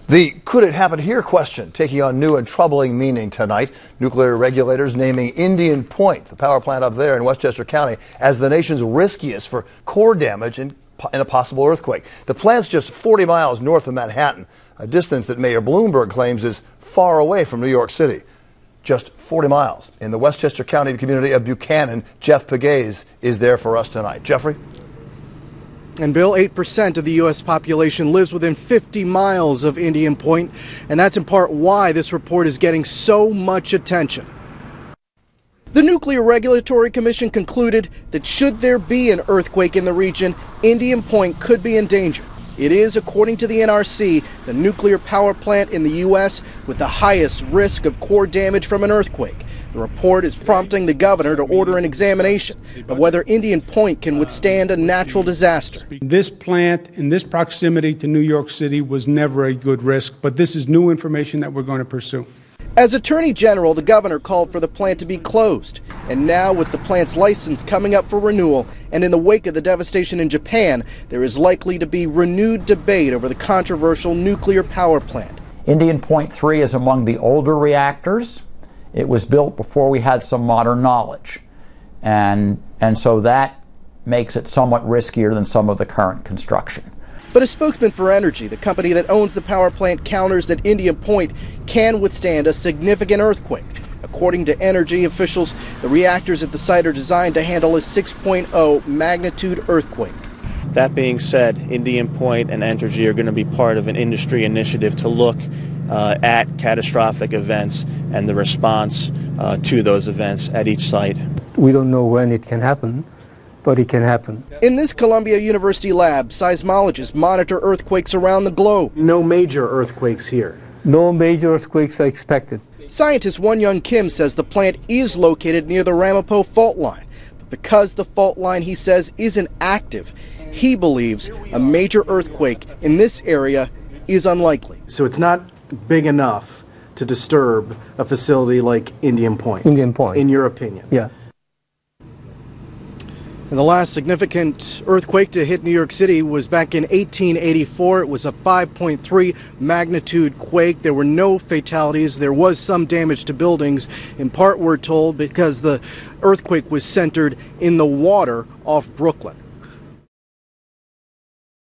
The could it happen here question taking on new and troubling meaning tonight. Nuclear regulators naming Indian Point, the power plant up there in Westchester County, as the nation's riskiest for core damage in a possible earthquake. The plant's just 40 miles north of Manhattan, a distance that Mayor Bloomberg claims is far away from New York City. Just 40 miles. In the Westchester County community of Buchanan, Jeff Pegues is there for us tonight. Jeffrey? And Bill, 8% of the U.S. population lives within 50 miles of Indian Point, and that's in part why this report is getting so much attention. The Nuclear Regulatory Commission concluded that should there be an earthquake in the region, Indian Point could be in danger. It is, according to the NRC, the nuclear power plant in the U.S. with the highest risk of core damage from an earthquake. The report is prompting the governor to order an examination of whether Indian Point can withstand a natural disaster. This plant in this proximity to New York City was never a good risk, but this is new information that we're going to pursue. As Attorney General, the governor called for the plant to be closed. And now, with the plant's license coming up for renewal, and in the wake of the devastation in Japan, there is likely to be renewed debate over the controversial nuclear power plant. Indian Point 3 is among the older reactors. It was built before we had some modern knowledge. And so that makes it somewhat riskier than some of the current construction. But a spokesman for Energy, the company that owns the power plant, counters that Indian Point can withstand a significant earthquake. According to Energy officials, the reactors at the site are designed to handle a 6.0 magnitude earthquake. That being said, Indian Point and Entergy are going to be part of an industry initiative to look at catastrophic events and the response to those events at each site. We don't know when it can happen, but it can happen. In this Columbia University lab, seismologists monitor earthquakes around the globe. No major earthquakes here. No major earthquakes are expected. Scientist Won-Young Kim says the plant is located near the Ramapo fault line. But because the fault line, he says, isn't active, he believes a major earthquake in this area is unlikely. So it's not big enough to disturb a facility like Indian Point? Indian Point. In your opinion? Yeah. And the last significant earthquake to hit New York City was back in 1884. It was a 5.3 magnitude quake. There were no fatalities. There was some damage to buildings, in part, we're told, because the earthquake was centered in the water off Brooklyn.